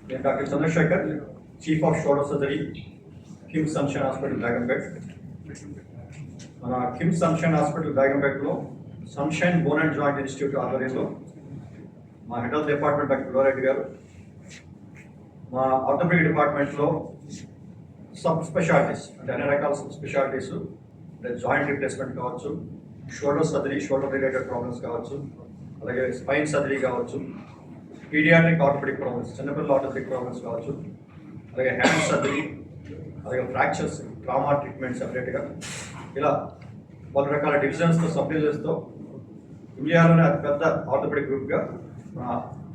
నేను doctor Chandrasekhar, chief of shoulder surgery, KIMS Sunshine Hospital Begumpet. మన KIMS Sunshine Hospital బేగంపేట్లో Sunshine Bone and Joint Institute ఆధ్వర్యంలో మా head of department doctor Goreddy గారు, మా ఆర్థోపెడిక్ డిపార్ట్మెంట్లో సబ్ స్పెషాలిటీస్ అంటే అన్ని రకాల సబ్ స్పెషాలిటీస్ అంటే జాయింట్ రిప్లేస్మెంట్ కావచ్చు, shoulder surgery, shoulder related problems కావచ్చు, అలాగే స్పైన్ సర్జరీ కావచ్చు, పీడియాట్రిక్ ఆర్థోపెడిక్ ప్రాబ్లమ్స్, చిన్నపిల్లల ఆర్థోపెడిక్ ప్రాబ్లమ్స్ కావచ్చు, అలాగే హ్యాండ్ సర్జరీ, అలాగే ఫ్రాక్చర్స్, ట్రామా ట్రీట్మెంట్ సెపరేట్గా, ఇలా పలు రకాల డివిజన్స్తో, సబ్ డివిజన్స్తో ఇండియాలోనే అతిపెద్ద ఆర్థోపెడిక్ గ్రూప్గా మన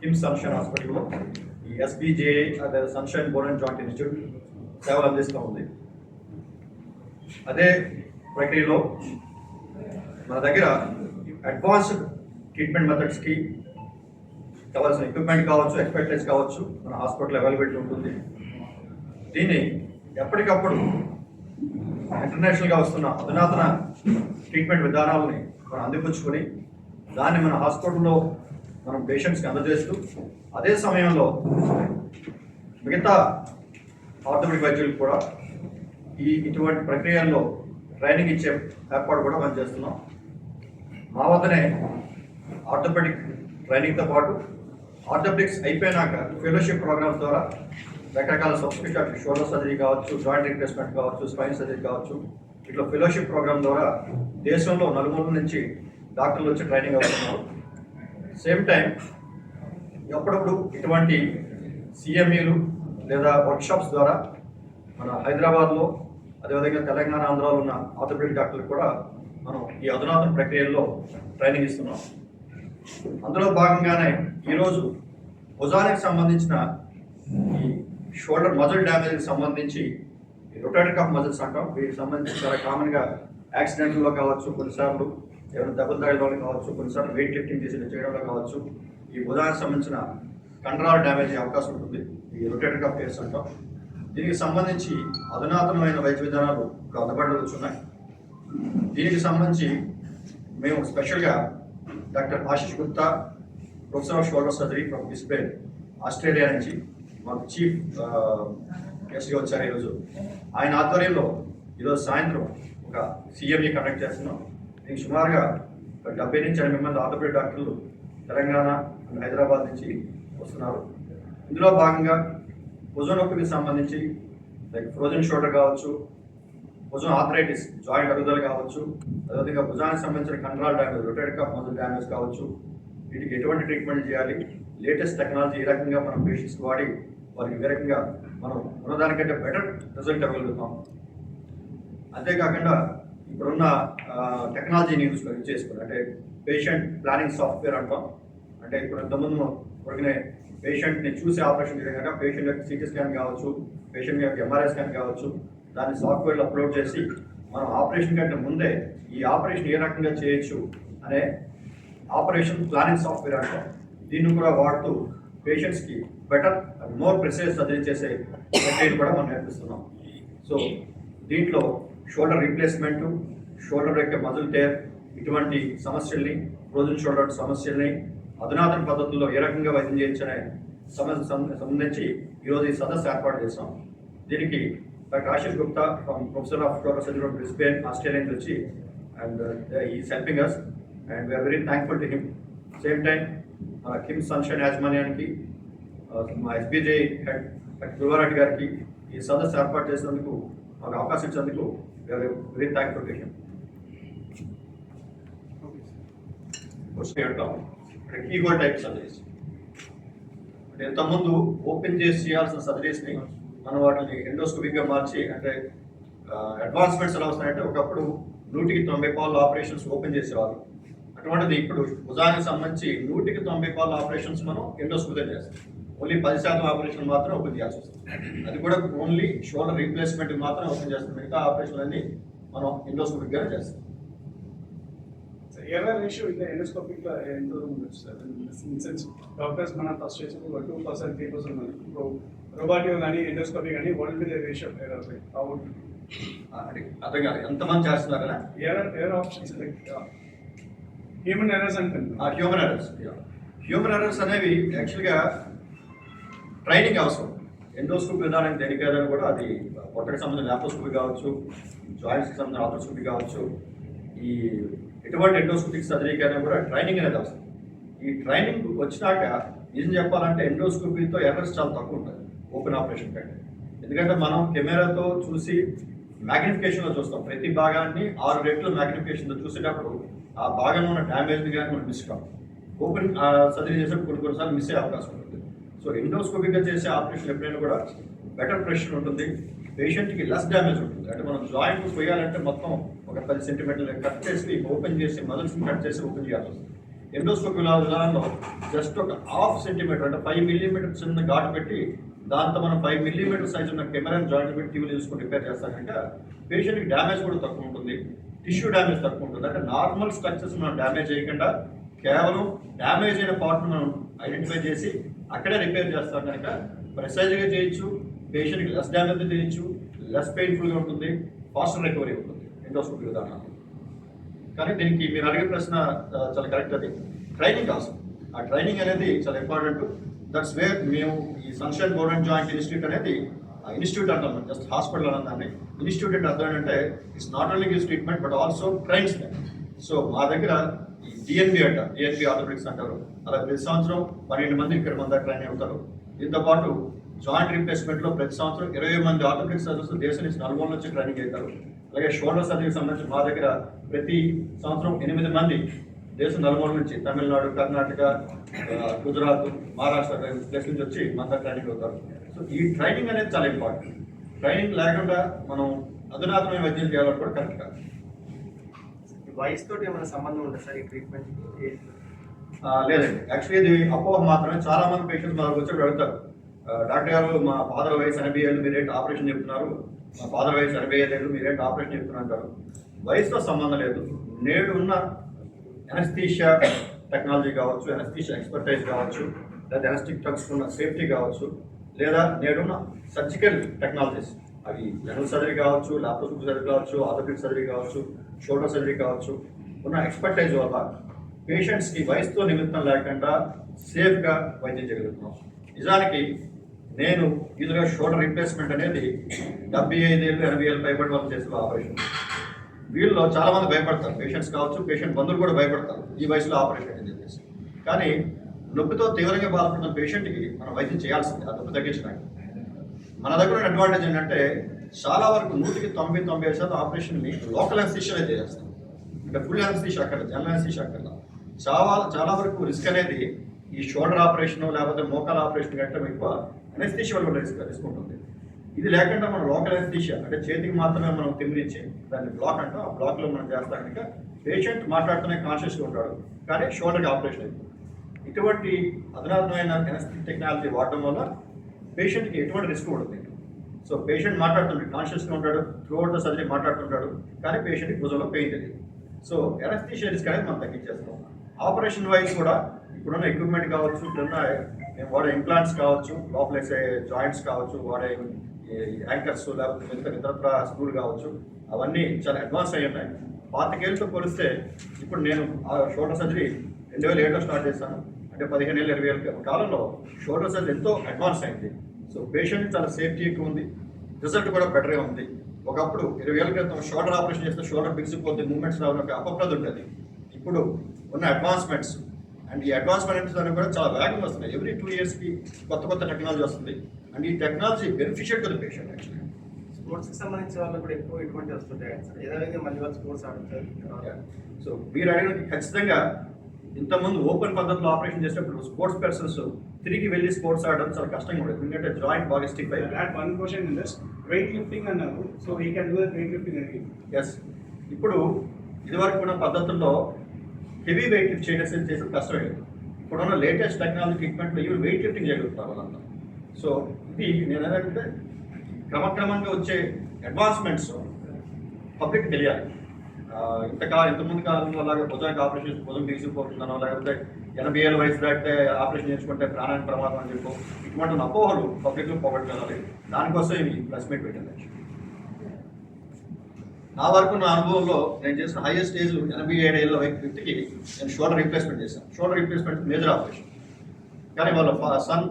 కిమ్స్ సన్షైన్ హాస్పిటల్లో ఈ ఎస్బీజేఐ అదే sunshine Bone and Joint institute సేవలు అందిస్తూ ఉంది. అదే ప్రక్రియలో మన దగ్గర అడ్వాన్స్డ్ ట్రీట్మెంట్ మెథడ్స్కి కావాల్సిన ఎక్విప్మెంట్ కావచ్చు, ఎక్స్పర్టైజ్ కావచ్చు, మన హాస్పిటల్ అవైలబిలిటీ ఉంటుంది. దీన్ని ఎప్పటికప్పుడు ఇంటర్నేషనల్గా వస్తున్న అధునాతన ట్రీట్మెంట్ విధానాలని మనం అందిపుచ్చుకొని దాన్ని మన హాస్పిటల్లో మనం పేషెంట్స్కి అందజేస్తూ అదే సమయంలో మిగతా ఆర్థోపెడిక్ వైద్యులకు కూడా ఇటువంటి ప్రక్రియల్లో ట్రైనింగ్ ఇచ్చే ఏర్పాటు కూడా మనం చేస్తున్నాం. మా వద్దనే ఆర్థోపెడిక్ ట్రైనింగ్తో పాటు ఆర్థోపెడిక్స్ అయిపోయినాక ఫెలోషిప్ ప్రోగ్రామ్స్ ద్వారా రకరకాల సబ్ స్పెషాలిటీ, షోల్డర్ సర్జరీ కావచ్చు, జాయింట్ రిప్లేస్మెంట్ కావచ్చు, స్పైన్ సర్జరీ కావచ్చు, ఇట్లా ఫెలోషిప్ ప్రోగ్రామ్ ద్వారా దేశంలో నలుమూల నుంచి డాక్టర్లు వచ్చి ట్రైనింగ్ అవుతున్నారు. సేమ్ టైం ఎప్పుడప్పుడు ఇటువంటి సిఎంఈలు లేదా వర్క్షాప్స్ ద్వారా మన హైదరాబాద్లో, అదేవిధంగా తెలంగాణ, ఆంధ్రాలో ఉన్న ఆర్థోపెడిక్ డాక్టర్లకు కూడా మనం ఈ అధునాతన ప్రక్రియల్లో ట్రైనింగ్ ఇస్తున్నాం. అందులో భాగంగానే ఈరోజు భుజానికి సంబంధించిన ఈ షోల్డర్ మజిల్ డ్యామేజ్కి సంబంధించి రొటేటర్ కఫ్ మజిల్స్ అంటాం. వీటికి సంబంధించి చాలా కామన్గా యాక్సిడెంట్లో కావచ్చు, కొన్నిసార్లు ఏమైనా దెబ్బలు తగ్గడంలో కావచ్చు, కొన్నిసార్లు వెయిట్ లిఫ్టింగ్ చేసి చేయడంలో కావచ్చు, ఈ భుజానికి సంబంధించిన కండరాల డ్యామేజ్ అయ్యే అవకాశం ఉంటుంది. ఈ రొటేటర్ కఫ్ కేర్స్ అంటాం. దీనికి సంబంధించి అధునాతనమైన వైద్య విధానాలు ఇప్పుడు అందుబాటులో వచ్చున్నాయి. దీనికి సంబంధించి మేము స్పెషల్గా doctor Ashish Gupta, professor of shoulder surgery from Brisbane, Australia నుంచి మాకు చీఫ్ గెస్ట్గా వచ్చారు ఈరోజు. ఆయన ఆధ్వర్యంలో ఈరోజు సాయంత్రం ఒక సిఎంఈ కండక్ట్ చేస్తున్నాం. దీనికి సుమారుగా 70 నుంచి 80 మంది ఆర్థోపెడిక్ డాక్టర్లు తెలంగాణ, హైదరాబాద్ నుంచి వస్తున్నారు. ఇందులో భాగంగా భుజం నొప్పికి సంబంధించి లైక్ ఫ్రోజన్ షోల్డర్ కావచ్చు, భుజం ఆర్థరైటిస్, జాయింట్ అరుగుదల కావచ్చు, అదేవిధంగా భుజానికి సంబంధించిన కండరాల damage, rotator cuff muscle damage కావచ్చు, వీటికి ఎటువంటి ట్రీట్మెంట్ చేయాలి, లేటెస్ట్ టెక్నాలజీ ఏ రకంగా మనం పేషెంట్స్కి వాడి వారికి ఏ రకంగా మనం ఉన్నదానికంటే బెటర్ రిజల్ట్ ఇవ్వగలుగుతాం. అంతేకాకుండా ఇప్పుడున్న టెక్నాలజీని యూజ్ చేసుకుని అంటే పేషెంట్ ప్లానింగ్ సాఫ్ట్వేర్ అంటాం. అంటే ఇప్పుడు ఇంతకుముందు ఉడికిన పేషెంట్ని చూసి ఆపరేషన్ చేయడం, పేషెంట్ యొక్క సిటీ స్కాన్ కావచ్చు, పేషెంట్ యొక్క ఎంఆర్ఐ స్కాన్ కావచ్చు, దాన్ని సాఫ్ట్వేర్లో అప్లోడ్ చేసి మనం ఆపరేషన్ కంటే ముందే ఈ ఆపరేషన్ ఏ రకంగా చేయొచ్చు అనే ఆపరేషన్ ప్లానింగ్ సాఫ్ట్వేర్ అంటాం. దీన్ని కూడా వాడుతూ పేషెంట్స్కి better and more precise surgery చేసే ప్రక్రియను కూడా మనం నేర్పిస్తున్నాం. సో దీంట్లో షోల్డర్ రీప్లేస్మెంటు, షోల్డర్ యొక్క మజిల్ టేర్, ఇటువంటి సమస్యల్ని, ఫ్రోజన్ షోల్డర్ సమస్యల్ని అధునాతన పద్ధతుల్లో ఏ రకంగా వైద్యం చేయొచ్చనే సమస్య సంబంధించి ఈరోజు ఈ సదస్సు ఏర్పాటు చేస్తాం. దీనికి doctor Ashish Gupta from professor of shoulder surgery from Brisbane, Australia నుంచి వచ్చి and is helping us and we are very thankful to him. Same time మన కిమ్స్ సన్షైన్ యాజమాన్యానికి, మా ఎస్బీజే హెడ్ డాక్టర్ గురువారెడ్డి గారికి ఈ సదస్సు ఏర్పాటు చేసినందుకు, మాకు అవకాశం ఇచ్చేందుకు we are very thankful to him. అంటే కీహోల్ టైప్ సర్జరీస్ అంటే ఇంతకుముందు ఓపెన్ చేసి చేయాల్సిన సర్జరీస్ని మనం వాటిని ఎండోస్కోపిక్గా మార్చి, అంటే అడ్వాన్స్మెంట్స్ ఎలా వస్తాయంటే ఒకప్పుడు 100కి 90 పాలు ఆపరేషన్స్ ఓపెన్ చేసేవాళ్ళు. అటువంటిది ఇప్పుడు భుజానికి సంబంధించి 100కి 90 పాలు ఆపరేషన్స్ మనం ఎండోస్కోపీగా చేస్తాం. ఓన్లీ 10% ఆపరేషన్ మాత్రం ఓపెన్ చేయాల్సి వస్తుంది. అది కూడా ఓన్లీ షోల్డర్ రీప్లేస్మెంట్ మాత్రం ఓపెన్ చేస్తాం. మిగతా ఆపరేషన్ అన్ని మనం ఎండోస్కోపిక్గా చేస్తాం. error ratio in the endoscopic since doctors mana first stage 2% 3% robotic gaani endoscopy gaani what will be the ratio of error rate? How would అర్థం కాదు ఎంతమంది చేస్తున్నారు కదా error options like human errors అంటే హ్యూమన్ ఎర్రర్స్ అనేవి యాక్చువల్గా training అవసరం. Endoscopy విధానం దేనికైనా కూడా అది పొట్టకి సంబంధించిన ల్యాప్రోస్కోపీ కావచ్చు, జాయింట్స్కి సంబంధించిన ఆర్థోస్కోపీ కావచ్చు, ఈ ఎటువంటి ఎండోస్కోపిక్ సర్జరీకైనా కూడా ట్రైనింగ్ అనేది అవసరం. ఈ ట్రైనింగ్ వచ్చినాక నిజం చెప్పాలంటే ఎండోస్కోపీతో ఎర్రర్స్ చాలా తక్కువ ఉంటుంది ఓపెన్ ఆపరేషన్ కంటే. ఎందుకంటే మనం కెమెరాతో చూసి మ్యాగ్నిఫికేషన్లో చూస్తాం, ప్రతి భాగాన్ని 6 రెట్లు మ్యాగ్నిఫికేషన్తో చూసేటప్పుడు ఆ భాగంలో ఉన్న డ్యామేజ్ని కానీ మనం మిస్ కావు. ఓపెన్ సర్జరీ చేసేటప్పుడు కొన్నిసార్లు మిస్ అయ్యే అవకాశం ఉంటుంది. సో ఎండోస్కోపిక్గా చేసే ఆపరేషన్ ఎప్పుడైనా కూడా బెటర్ ప్రెషర్ ఉంటుంది, పేషెంట్కి లెస్ డ్యామేజ్ ఉంటుంది. అంటే మనం జాయింట్ పోయాలంటే మొత్తం ఒక 10 సెంటీమీటర్లు కట్ చేసి ఓపెన్ చేసి మజిల్స్ని కట్ చేసి ఓపెన్ చేయాల్సి వస్తుంది. ఎండోస్కోపీ విధానంలో జస్ట్ ఒక 1/2 సెంటీమీటర్ అంటే 5 మిల్లీమీటర్ చిన్న ఘాటు పెట్టి దాంతో మనం 5 మిల్లీమీటర్ సైజ్ ఉన్న కెమెరాని జాయింట్ పెట్టి ట్యూబ్ తీసుకొని రిపేర్ చేస్తాం కనుక పేషెంట్కి డ్యామేజ్ కూడా తక్కువ ఉంటుంది, టిష్యూ డ్యామేజ్ తక్కువ ఉంటుంది. అంటే నార్మల్ స్ట్రక్చర్స్ మనం డ్యామేజ్ చేయకుండా కేవలం డ్యామేజ్ అయిన పార్ట్ని మనం ఐడెంటిఫై చేసి అక్కడే రిపేర్ చేస్తాం కనుక ప్రెసైజ్గా చేయొచ్చు, పేషెంట్కి లెస్ డ్యామేజ్ చేయొచ్చు, లెస్ పెయిన్ఫుల్గా ఉంటుంది, ఫాస్టర్ రికవరీ ఉంటుంది ఎండోస్కోపీ విధానం. కానీ దీనికి మీరు అడిగే ప్రశ్న చాలా కరెక్ట్. అది ట్రైనింగ్ అవసరం. ఆ ట్రైనింగ్ అనేది చాలా ఇంపార్టెంట్. దట్స్ వేర్ మేము ఈ sunshine Bone and Joint institute అనేది ఇన్స్టిట్యూట్ అంటాం, జస్ట్ హాస్పిటల్ అన్నదాన్ని. ఇన్స్టిట్యూట్ అంటే అర్థం ఏంటంటే it's not only gives treatment but also trains them. So మా దగ్గర ఈ డిఎన్బి ఆర్థోపెడిక్స్ అంటారు, అలా ప్రతి సంవత్సరం 12 మంది ఇక్కడ మన దగ్గర ట్రైన్ అవుతారు. దీంతో పాటు జాయింట్ రీప్లేస్మెంట్లో ప్రతి సంవత్సరం 20 మంది ఆర్థోపెడిక్స్ సర్జన్స్ దేశం నుంచి నలుమూల నుంచి ట్రైనింగ్ అవుతారు. అలాగే షోల్డర్ సర్జరీకి సంబంధించి మా దగ్గర ప్రతి సంవత్సరం 8 మంది దేశం నలుమూల నుంచి తమిళనాడు, కర్ణాటక, గుజరాత్, మహారాష్ట్ర ప్లేస్ నుంచి వచ్చి మన దగ్గర ట్రైనింగ్ అవుతారు. సో ఈ ట్రైనింగ్ అనేది చాలా ఇంపార్టెంట్. ట్రైనింగ్ లేకుండా మనం అధునాతమైన వైద్యం చేయాలని కూడా కరెక్ట్ కాదు. వయసు తోటి ఏమైనా సంబంధం ఉందా సార్ ఈ ట్రీట్మెంట్? లేదండి, యాక్చువల్లీ ఇది అపోహ మాత్రమే. చాలా మంది పేషెంట్స్ మా దగ్గర వచ్చి అడుగుతారు, డాక్టర్ గారు మా ఫాదర్ వయసు 80 ఏళ్ళు మీరేంటి ఆపరేషన్ చెప్తున్నారు, మా ఫాదర్ వయసు 85 ఏళ్ళు మీరేంటి ఆపరేషన్ చెప్తున్నారు అంటారు. వయసుతో సంబంధం లేదు. నేడు ఉన్న ఎనస్థీషియా టెక్నాలజీ కావచ్చు, ఎనస్థీషియా ఎక్స్పర్టైజ్ కావచ్చు, లేదా ఎనస్టిక్ డ్రగ్స్ ఉన్న సేఫ్టీ కావచ్చు, లేదా నేడున్న సర్జికల్ టెక్నాలజీస్ అవి జనరల్ సర్జరీ కావచ్చు, లాప్రోస్కోపిక్ సర్జరీ కావచ్చు, ఆర్థోపెడిక్ సర్జరీ కావచ్చు, షోల్డర్ సర్జరీ కావచ్చు, ఉన్న ఎక్స్పర్టైజ్ వల్ల పేషెంట్స్కి వయసుతో నిమిత్తం లేకుండా సేఫ్గా వైద్యం చేయగలుగుతున్నాం. నిజానికి నేను ఈజీగా షోల్డర్ రీప్లేస్మెంట్ అనేది 75 ఏళ్ళు 80 ఏళ్ళు భయపడి వాళ్ళు చేసిన ఆపరేషన్. వీళ్ళలో చాలామంది భయపడతారు, పేషెంట్స్ కావచ్చు, పేషెంట్ బంధువులు కూడా భయపడతారు ఈ వయసులో ఆపరేషన్ అని చెప్పేసి. కానీ నొప్పితో తీవ్రంగా బాధపడుతున్న పేషెంట్కి మనం వైద్యం చేయాల్సింది ఆ నొప్పి తగ్గించడానికి. మన దగ్గర ఉన్న అడ్వాంటేజ్ ఏంటంటే చాలా వరకు 100కి 90-95% ఆపరేషన్ని లోకల్ అనస్థీషియాలో చేస్తాం. అంటే ఫుల్ అనస్థీషియా అక్కడ, జనరల్ అనస్థీషియా అక్కడ. చాలా వరకు రిస్క్ అనేది ఈ షోల్డర్ ఆపరేషన్ లేకపోతే మోకాల ఆపరేషన్ కంటే ఎక్కువ అనస్థీషియా వల్ల రిస్క్ ఉంటుంది. ఇది లేకుండా మనం లోకల్ అనస్థీషియా అంటే చేతికి మాత్రమే మనం తిమ్మిరించి దాన్ని బ్లాక్ అంటాం, ఆ బ్లాక్లో మనం చేస్తాం కనుక పేషెంట్ మాట్లాడుతూనే కాన్షియస్గా ఉంటాడు, కానీ షోల్డర్కి ఆపరేషన్ అయిపోతుంది. ఇటువంటి అధునాతనమైన అనస్థెటిక్ టెక్నాలజీ వాడడం వల్ల పేషెంట్కి ఎటువంటి రిస్క్ ఉంటుంది. సో పేషెంట్ మాట్లాడుతుంటాడు, కాన్షియస్గా ఉంటాడు, త్రూఅవుట్ ద సర్జరీ మాట్లాడుతుంటాడు, కానీ పేషెంట్కి భుజంలో పెయిన్ తెలియదు. సో అనస్థీషియా రిస్క్ అనేది మనం తగ్గించేస్తాం. ఆపరేషన్ వైజ్ కూడా ఇప్పుడున్న ఎక్విప్మెంట్ కావచ్చు, ఇప్పుడున్న మేము వాడే ఇంప్లాంట్స్ కావచ్చు, లోపల వేసే జాయింట్స్ కావచ్చు, వాడే యాంకర్స్ లేకపోతే ఇతరత్ర స్క్రూలు కావచ్చు, అవన్నీ చాలా అడ్వాన్స్ అయ్యి ఉన్నాయి. 25 ఏళ్ళతో పోలిస్తే ఇప్పుడు నేను షోల్డర్ సర్జరీ 2007లో స్టార్ట్ చేశాను. అంటే 15 ఏళ్ళు 20 ఏళ్ళ కాలంలో షోల్డర్ సర్జరీ ఎంతో అడ్వాన్స్ అయింది. సో పేషెంట్ చాలా సేఫ్టీ ఎక్కువ ఉంది, రిజల్ట్ కూడా బెటర్గా ఉంది. ఒకప్పుడు 20 ఏళ్ళ క్రితం షోల్డర్ ఆపరేషన్ చేస్తే షోల్డర్ బిగిసిపోతే మూమెంట్స్ రావడం అపప్రద ఉంటుంది. ఇప్పుడు ఉన్న అడ్వాన్స్మెంట్స్ అండ్ ఈ అడ్వాన్స్మెంట్స్ అనేవి కూడా చాలా వేగంగా వస్తున్నాయి. ఎవ్రీ 2 ఇయర్స్కి కొత్త టెక్నాలజీ వస్తుంది. అండ్ ఈ technology beneficial to the patient actually. స్పోర్ట్స్కి సంబంధించిన వాళ్ళు కూడా ఎక్కువ ఇటువంటి వస్తుంటాయి సార్, ఏదైతే మళ్ళీ వాళ్ళు స్పోర్ట్స్ ఆడుతారు. సో మీరు అడిగినది ఖచ్చితంగా ఇంతకుముందు ఓపెన్ పద్ధతిలో ఆపరేషన్ చేసేటప్పుడు స్పోర్ట్స్ పర్సన్స్ తిరిగి వెళ్ళి స్పోర్ట్స్ ఆడడం చాలా కష్టంగా ఉండేది, ఎందుకంటే జాయింట్ బాగా స్టిక్ అయ్యి. One question in this, weight lifting అన్నారు, so he can do that weight lifting again. Yes, ఇప్పుడు ఇదివరకు ఉన్న పద్ధతుల్లో హెవీ వెయిట్ లిఫ్ట్ చేయడం చేసేది కష్టమైంది. ఇప్పుడున్న లేటెస్ట్ టెక్నాలజీ ట్రీట్మెంట్లో ఈవెన్ వెయిట్ లిఫ్టింగ్ చేయగలుగుతారు వాళ్ళంతా. సో ఇది నేను ఏదంటే క్రమక్రమంగా వచ్చే అడ్వాన్స్మెంట్స్ పబ్లిక్ తెలియాలి. ఇంతకుముందు కాలంలో అలాగే భుజానికి ఆపరేషన్ భుజం తీసుకుపోతుందనో, లేకపోతే 80 ఏళ్ళ వయసు దాటితే ఆపరేషన్ చేసుకుంటే ప్రాణానికి ప్రమాదం అని చెప్పు ఇటువంటి అపోహలు పబ్లిక్లో పోగొట్టుకోవాలి. దానికోసం ఇవి ప్రెస్ మీట్ పెట్టింది. నా వరకు నా అనుభవంలో నేను చేసిన హైయెస్ట్ ఏజ్ 87 ఏళ్ళ వ్యక్తికి నేను షోల్డర్ రీప్లేస్మెంట్ చేశాను. షోల్డర్ రీప్లేస్మెంట్ మేజర్ ఆపరేషన్, కానీ వాళ్ళ సన్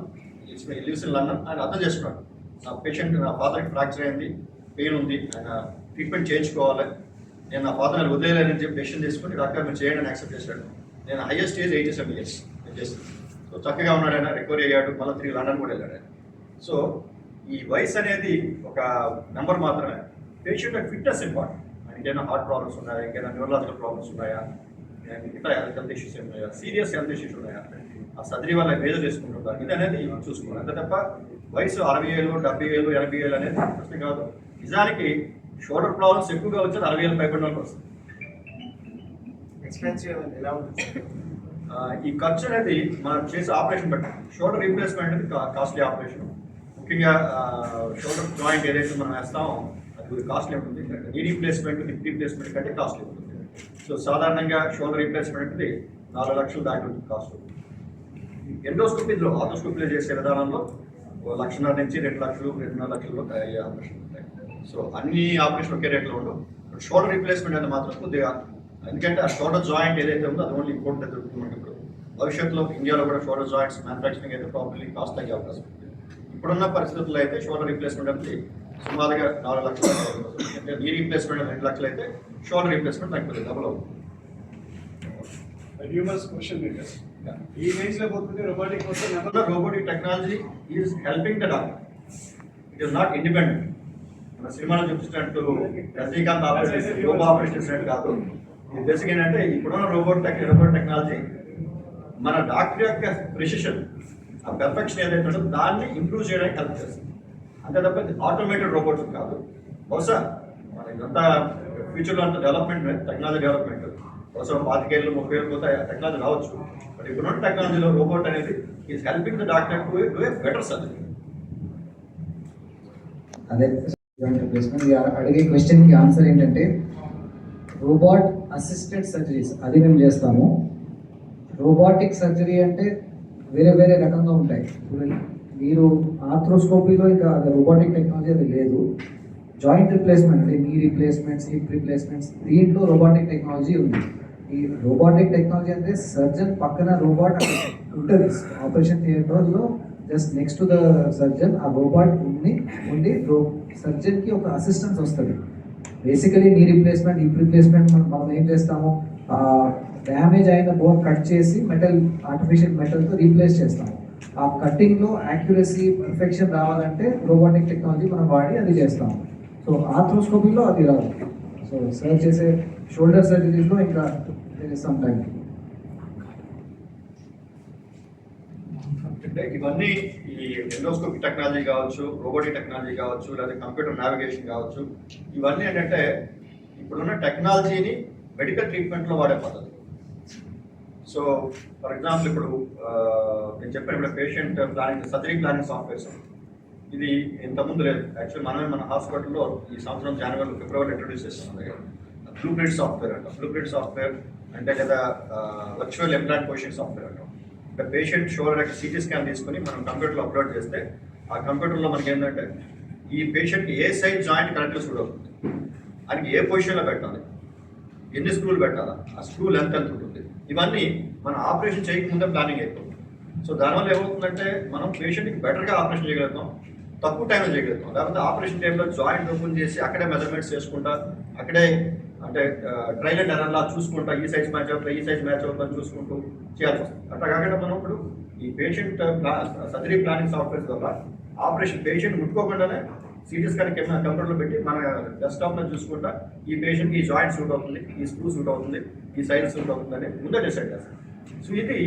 లివ్స్ ఇన్ లండన్. ఆయన అర్థం చేసుకున్నాడు, నా పేషెంట్, నా ఫాదర్కి ఫ్రాక్చర్ అయింది, పెయిన్ ఉంది, ఆయన ట్రీట్మెంట్ చేయించుకోవాలి, నేను నా ఫాదర్ వదిలేయాలని చెప్పి డెసిషన్ తీసుకుని డాక్టర్ మీరు చేయండి అని యాక్సెప్ట్ చేశాడు. నేను హైయెస్ట్ ఏజ్ 87 years నేను చేస్తాను. సో చక్కగా ఉన్నాడు ఆయన, రికవరీ అయ్యాడు, మళ్ళీ తిరిగి లండన్ కూడా వెళ్ళాడు ఆయన. సో ఈ వయసు అనేది ఒక నెంబర్ మాత్రమే. Patient fitness important. ఆయనకైనా హార్ట్ ప్రాబ్లమ్స్ ఉన్నాయా, ఇంకైనా న్యూరలాజికల్ ప్రాబ్లమ్స్ ఉన్నాయా, మిగతా హెల్త్ ఇష్యూస్ ఉన్నాయా, సీరియస్ హెల్త్ ఇష్యూస్ ఉన్నాయా, ఆ సర్జరీ వల్ల మేజర్ చేసుకుంటుంటారు, ఇది అనేది చూసుకోవాలి. అంతే తప్ప వయసు 60 ఏళ్ళు 70 ఏళ్ళు 80 ఏళ్ళు అనేది ప్రశ్న కాదు. నిజానికి షోల్డర్ ప్రాబ్లమ్స్ ఎక్కువగా వచ్చేది 60 ఏళ్ళు పైబడిన వాళ్ళకి వస్తుంది. ఎక్స్పెన్సివ్ ఎలా ఉంటుంది? ఈ ఖర్చు అనేది మనం చేసే ఆపరేషన్ బట్టి, షోల్డర్ రీప్లేస్మెంట్ అనేది కాస్ట్లీ ఆపరేషన్. ముఖ్యంగా షోల్డర్ జాయింట్ ఏదైతే మనం వేస్తామో అది కాస్ట్లీ ఉంటుంది. నీ రీప్లేస్మెంట్, హిప్ రీప్లేస్మెంట్ కంటే కాస్ట్లీ ఉంటుంది. సో సాధారణంగా షోల్డర్ రీప్లేస్మెంట్ అనేది 4 లక్షలు దాటి ఉంటుంది కాస్ట్. ఎండోస్కోపీలో ఆర్థోస్కోపీలో చేసే విధానంలో 1.5 నుంచి 2 లక్షలు 2.5 లక్షల్లో అయ్యే ఆపరేషన్ ఉంటాయి. సో అన్ని ఆపరేషన్ ఒకే రేట్లో ఉండవు. షోల్డర్ రీప్లేస్మెంట్ అనేది మాత్రం కొద్దిగా, ఎందుకంటే ఆ షోల్డర్ జాయింట్ ఏదైతే ఉందో అది ఓన్లీ ఇంపోర్ట్ దొరుకుతుంది. ఇప్పుడు భవిష్యత్తులో ఇండియాలో కూడా షోల్డర్ జాయింట్స్ మ్యానుఫ్యాక్చరింగ్ అయితే ప్రాబ్లీ కాస్ట్ తగ్గే అవకాశం ఉంది. ఇప్పుడున్న పరిస్థితుల్లో అయితే షోల్డర్ రీప్లేస్మెంట్ అనేది సుమారుగా 4 లక్షలు, అంటే నీ రీప్లేస్మెంట్ 2 లక్షలు అయితే షోల్డర్ రీప్లేస్మెంట్ తగ్గుతుంది, డబుల్ అవుతుంది. హ్యూమన్స్ క్వశ్చన్ మేకర్స్ ఈ రేంజ్ లో పోతుంది రోబోటిక్ వస్తే robotic technology is helping the doctor, it is not independent. మన సినిమాలో చూపించినట్టు రజనీకాంత్ ఆపరేషన్ రోబో ఆపరేషన్ చేసినట్టు కాదు. ఇది బేసిక్ ఏంటంటే ఇప్పుడున్న రోబోట్ టెక్నాలజీ మన డాక్టర్ యొక్క ప్రిసిషన్, ఆ పెర్ఫెక్షన్ ఏదైతే ఉంటుందో దాన్ని ఇంప్రూవ్ చేయడానికి హెల్ప్ చేస్తుంది. అంతే తప్ప ఆటోమేటెడ్ రోబోట్స్ కాదు. బహుశా మన ఇదంతా ఫ్యూచర్లో అంత డెవలప్మెంట్, టెక్నాలజీ డెవలప్మెంట్, బహుశా 25 ఏళ్ళు 30 ఏళ్ళు పోతే టెక్నాలజీ రావచ్చు. బట్ ఇప్పుడున్న టెక్నాలజీలో రోబోట్ అనేది is helping the doctor to do a better surgery. అదే రిప్లేస్మెంట్ అడిగే క్వశ్చన్కి ఆన్సర్ ఏంటంటే రోబోట్ అసిస్టెడ్ సర్జరీస్ అది మేము చేస్తాము. రోబోటిక్ సర్జరీ అంటే వేరే వేరే రకంగా ఉంటాయి. ఇప్పుడు మీరు ఆర్థ్రోస్కోపీలో ఇంకా రోబోటిక్ టెక్నాలజీ అది లేదు. జాయింట్ రిప్లేస్మెంట్ అంటే నీ రీప్లేస్మెంట్స్, హిప్ రీప్లేస్మెంట్స్, దీంట్లో రోబోటిక్ టెక్నాలజీ ఉంది. ఈ రోబోటిక్ టెక్నాలజీ అంటే సర్జన్ పక్కన రోబోట్ ఉంటుంది ఆపరేషన్ థియేటర్లో, just next to the surgeon ఆ రోబోట్ ఉండి సర్జన్కి ఒక అసిస్టెన్స్ వస్తుంది. Basically knee replacement, hip replacement మనం ఏం చేస్తాము, డ్యామేజ్ అయిన బోన్ కట్ చేసి ఆర్టిఫిషియల్ మెటల్తో రీప్లేస్ చేస్తాము. ఆ కటింగ్లో యాక్యురసీ పర్ఫెక్షన్ రావాలంటే రోబోటిక్ టెక్నాలజీ మనం వాడి అది చేస్తాము. సో ఆర్థ్రోస్కోపీలో అది రాదు. సో సర్చ్ చేసే షోల్డర్ సర్జరీస్లో ఇంకా సమ్ టైం. అంటే ఇవన్నీ ఈ ఎండోస్కోపీ టెక్నాలజీ కావచ్చు, రోబోటిక్ టెక్నాలజీ కావచ్చు, లేదా కంప్యూటర్ నావిగేషన్ కావచ్చు, ఇవన్నీ ఏంటంటే ఇప్పుడున్న టెక్నాలజీని మెడికల్ ట్రీట్మెంట్లో వాడే పద్ధతి. సో ఫర్ ఎగ్జాంపుల్ ఇప్పుడు నేను చెప్పాను ఇప్పుడు patient planning, surgery planning softwares, ఇది ఇంతకుముందు లేదు. యాక్చువల్లీ మనమే మన హాస్పిటల్లో ఈ సంవత్సరం జనవరి ఫిబ్రవరి ఇంట్రొడ్యూస్ చేస్తున్నాం. బ్లూ ప్రింట్ సాఫ్ట్వేర్ అంటాం. బ్లూ ప్రింట్ సాఫ్ట్వేర్ అంటే లేదా వర్చువల్ ఇంప్లాంట్ పొజిషన్ సాఫ్ట్వేర్ అంటాం. అంటే పేషెంట్ షోల్డర్ యొక్క సిటీ స్కాన్ తీసుకొని మనం కంప్యూటర్లో అప్లోడ్ చేస్తే ఆ కంప్యూటర్లో మనకి ఏంటంటే ఈ పేషెంట్కి ఏ సైజ్ జాయింట్ కరెక్ట్గా సూట్ అవుతుంది, ఆయనకి ఏ పొజిషన్లో పెట్టాలి, ఎన్ని స్క్రూలు పెట్టాలా, ఆ స్క్రూ లెంత్ ఎంత ఉంటుంది, ఇవన్నీ మనం ఆపరేషన్ చేయకముందే ప్లానింగ్ అయిపోతుంది. సో దానివల్ల ఏమవుతుందంటే మనం పేషెంట్కి బెటర్గా ఆపరేషన్ చేయగలుగుతాం, తక్కువ టైంలో చేయగలుగుతాం. లేకపోతే ఆపరేషన్ టైంలో జాయింట్ ఓపెన్ చేసి అక్కడే మెజర్మెంట్స్ చేసుకుంటా, అక్కడే అంటే ట్రైల్ అండ్ ఎర్రర్లా చూసుకుంటా ఈ సైజ్ మ్యాచ్ అవుతుంది, ఈ సైజ్ మ్యాచ్ అవుతుందని చూసుకుంటూ చేయాల్సి వస్తుంది. అట్లా కాకుండా మనం ఇప్పుడు ఈ పేషెంట్ సర్జరీ ప్లానింగ్ సాఫ్ట్వేర్స్ వల్ల ఆపరేషన్ పేషెంట్ ముట్టుకోకుండానే సిటీ స్కాన్ కంప్యూటర్లో పెట్టి మన డెస్క్టాప్లో చూసుకుంటా ఈ పేషెంట్కి ఈ జాయింట్ సూట్ అవుతుంది, ఈ స్క్రూ సూట్ అవుతుంది, ఈ సైజ్ సూట్ అవుతుంది అని ముందే డిసైడ్ చేస్తాం. సో ఇది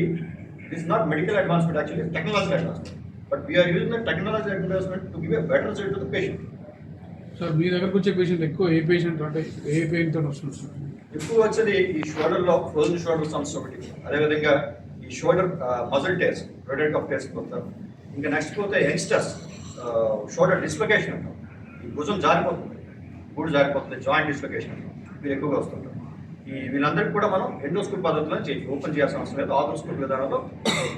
is not medical advancement, actually technological advancement. But we're using the technology advancement to give a better result to the patient. Sir మీ దగ్గరకు వచ్చే పేషెంట్ ఎక్కువ ఏ పేషెంట్ అంటే ఏ పెయిన్తో వస్తుంది సార్? ఎక్కువ వచ్చేది ఈ షోల్డర్లో ఫ్రోజన్ షోల్డర్ సమస్య ఒకటి, అదేవిధంగా ఈ shoulder muscle tears, rotate of tears పోతారు. ఇంకా నెక్స్ట్ పోతే యంగ్స్టర్స్ షోల్డర్ డిస్లొకేషన్ అంటాం. ఈ భుజం జారిపోతుంది, గూడు జారిపోతుంది, జాయింట్ డిస్లొకేషన్ అంటాం. వీళ్ళు ఎక్కువగా వస్తుంటారు. వీళ్ళందరికీ కూడా మనం ఎండోస్కోప్ పద్ధతిలో చేసి ఓపెన్ చేయాల్సిన అవసరం లేదు. ఆర్థోస్కోప్ విధానంలో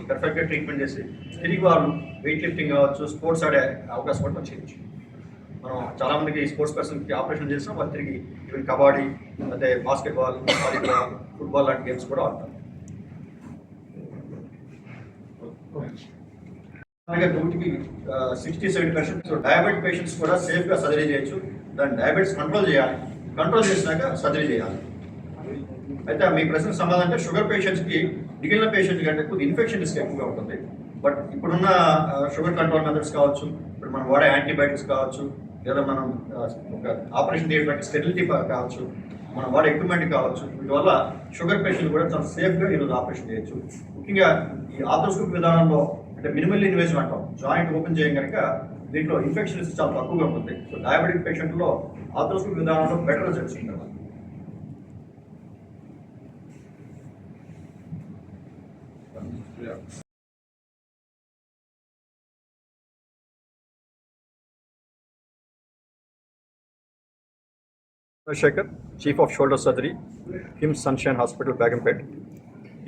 పర్ఫెక్ట్గా ట్రీట్మెంట్ చేసి తిరిగి వాళ్ళు వెయిట్ లిఫ్టింగ్ కావచ్చు, స్పోర్ట్స్ ఆడే అవకాశం కూడా మనం చేయొచ్చు. మనం చాలామందికి స్పోర్ట్స్ పర్సన్కి ఆపరేషన్ చేసినా వాళ్ళు తిరిగి ఈవెన్ కబడ్డీ, అయితే బాస్కెట్బాల్, వాలీబాల్, ఫుట్బాల్ లాంటి గేమ్స్ కూడా ఆడతారు. నూటికి 60-70%. సో డయాబెటిక్ పేషెంట్స్ కూడా సేఫ్గా సర్జరీ చేయొచ్చు. దాన్ని డయాబెటిస్ కంట్రోల్ చేయాలి, కంట్రోల్ చేసినాక సర్జరీ చేయాలి. అయితే మీ ప్రశ్నకు సమాధానం అంటే షుగర్ పేషెంట్స్కి మిగిలిన పేషెంట్ కంటే కొద్దిగా ఇన్ఫెక్షన్ రిస్క్ ఎక్కువగా ఉంటుంది. బట్ ఇప్పుడున్న షుగర్ కంట్రోల్ మెథడ్స్ కావచ్చు, ఇప్పుడు మనం వాడే యాంటీబయాటిక్స్ కావచ్చు, లేదా మనం ఒక ఆపరేషన్ చేయడానికి స్టెరిలిటీ కావచ్చు, మనం వాడే ఎక్విప్మెంట్ కావచ్చు, వీటి వల్ల షుగర్ పేషెంట్ కూడా చాలా సేఫ్గా ఈరోజు ఆపరేషన్ చేయొచ్చు. ముఖ్యంగా ఈ ఆర్థోస్కోపీ విధానంలో అంటే మినిమల్ ఇన్వేజివ్ అంటాం, జాయింట్ ఓపెన్ చేయం కనుక దీంట్లో ఇన్ఫెక్షన్ రిస్క్ చాలా తక్కువగా ఉంటుంది. సో డయాబెటిక్ పేషెంట్లో ఆర్థోస్కోపీ విధానంలో బెటర్ రిజల్ట్స్ ఉంటుంది. Chandrasekhar, chief of shoulder surgery, KIMS Sunshine Hospital Begumpet.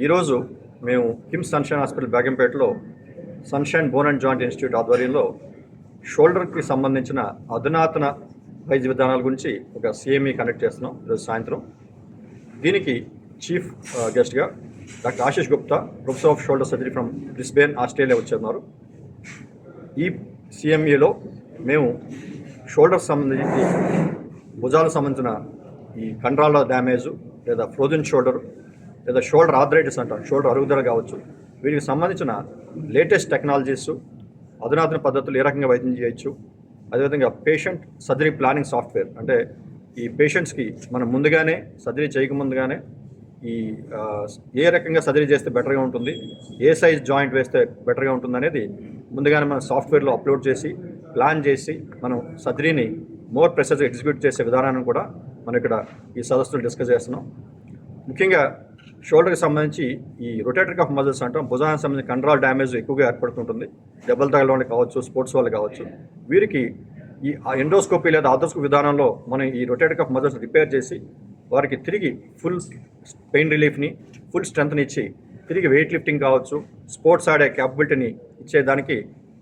ఈరోజు మేము కిమ్స్ సన్షైన్ హాస్పిటల్ బేగంపేటలో Sunshine Bone and Joint Institute ఆధ్వర్యంలో షోల్డర్కి సంబంధించిన అధునాతన వైద్య విధానాల గురించి ఒక సిఎంఈ కండక్ట్ చేస్తున్నాం ఈరోజు సాయంత్రం. దీనికి చీఫ్ గెస్ట్గా doctor Ashish Gupta, professor of shoulder surgery from Brisbane, Australia వచ్చున్నారు. ఈ సిఎంఈలో మేము షోల్డర్ సంబంధించి భుజాలకు సంబంధించిన ఈ కండరాల డ్యామేజు, లేదా ఫ్రోజన్ షోల్డర్, లేదా షోల్డర్ ఆర్థరైటిస్ అంటాం, షోల్డర్ అరుగుదల కావచ్చు, వీటికి సంబంధించిన లేటెస్ట్ టెక్నాలజీస్, అధునాతన పద్ధతులు ఏ రకంగా వైద్యం చేయొచ్చు, అదేవిధంగా పేషెంట్ సర్జరీ ప్లానింగ్ సాఫ్ట్వేర్, అంటే ఈ పేషెంట్స్కి మనం ముందుగానే సర్జరీ చేయకముందుగానే ఈ ఏ రకంగా సర్జరీ చేస్తే బెటర్గా ఉంటుంది, ఏ సైజ్ జాయింట్ వేస్తే బెటర్గా ఉంటుంది అనేది ముందుగానే మనం సాఫ్ట్వేర్లో అప్లోడ్ చేసి ప్లాన్ చేసి మనం సర్జరీని మోర్ ప్రెసెస్గా ఎగ్జిక్యూట్ చేసే విధానాన్ని కూడా మనం ఇక్కడ ఈ సదస్సులో డిస్కస్ చేస్తున్నాం. ముఖ్యంగా షోల్డర్కి సంబంధించి ఈ రొటేటరీ కఫ్ మజిల్స్ అంటాం, భుజానికి సంబంధించిన కండరాల డ్యామేజ్ ఎక్కువగా ఏర్పడుతుంటుంది, దెబ్బలు తగలడం కావచ్చు, స్పోర్ట్స్ వల్ల కావచ్చు. వీరికి ఈ ఎండోస్కోపీ లేదా ఆర్థోస్కోపీ విధానంలో మనం ఈ రొటేటరీ కఫ్ మజిల్స్ రిపేర్ చేసి వారికి తిరిగి ఫుల్ పెయిన్ రిలీఫ్ని, ఫుల్ స్ట్రెంత్ని ఇచ్చి తిరిగి వెయిట్ లిఫ్టింగ్ కావచ్చు, స్పోర్ట్స్ ఆడే క్యాపబిలిటీని ఇచ్చేదానికి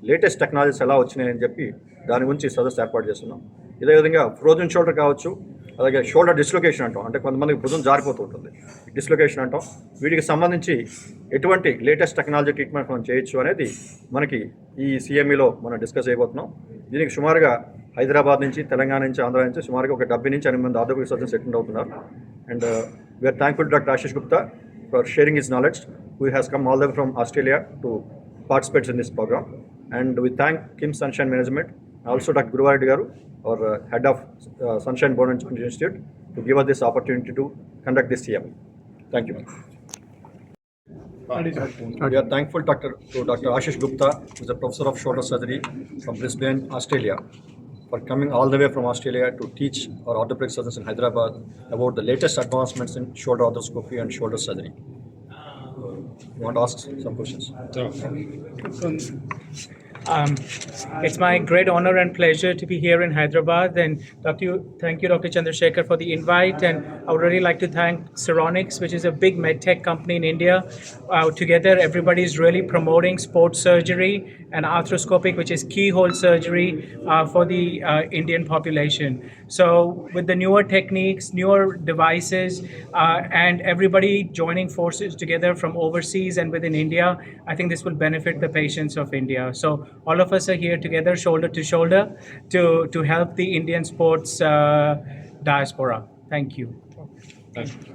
లేటెస్ట్ టెక్నాలజీస్ ఎలా వచ్చినాయని చెప్పి దాని గురించి సదస్సు ఏర్పాటు చేస్తున్నాం. ఇదే విధంగా ఫ్రోజన్ షోల్డర్ కావచ్చు, అలాగే షోల్డర్ డిస్లొకేషన్ అంటాం, అంటే కొంతమందికి భుజం జారిపోతూ ఉంటుంది, డిస్లొకేషన్ అంటాం. వీటికి సంబంధించి ఎటువంటి లేటెస్ట్ టెక్నాలజీ ట్రీట్మెంట్ మనం చేయొచ్చు అనేది మనకి ఈ సిఎంఈలో మనం డిస్కస్ చేయబోతున్నాం. దీనికి సుమారుగా హైదరాబాద్ నుంచి, తెలంగాణ నుంచి, ఆంధ్ర నుంచి సుమారుగా ఒక 70 నుంచి 80 మంది ఆర్థోపెడిక్ సర్జన్స్ అటెండ్ అవుతున్నారు. And we are thankful doctor Ashish Gupta for sharing his knowledge, who has come all the way from Australia to participate in this program. And we thank Kim's Sunshine Management, also Dr. Guruvareddy Garu, our head of Sunshine Bone and Joint Institute, to give us this opportunity to conduct this CM. Thank you. We are thankful to Dr. Ashish Gupta, who is a professor of shoulder surgery from Brisbane, Australia, for coming all the way from Australia to teach our orthopedic surgeons in Hyderabad about the latest advancements in shoulder arthroscopy and shoulder surgery. You want to ask some questions? It's my great honor and pleasure to be here in Hyderabad, and thank you, Dr. Chandrasekhar, for the invite. And I would really like to thank Seronix, which is a big medtech company in India. Together, everybody is really promoting sports surgery and arthroscopic, which is keyhole surgery for the Indian population. So, with the newer techniques, newer devices, and everybody joining forces together from overseas and within India, I think this will benefit the patients of India. So, all of us are here together, shoulder to shoulder, to help the Indian sports diaspora. Thank you. Thank you.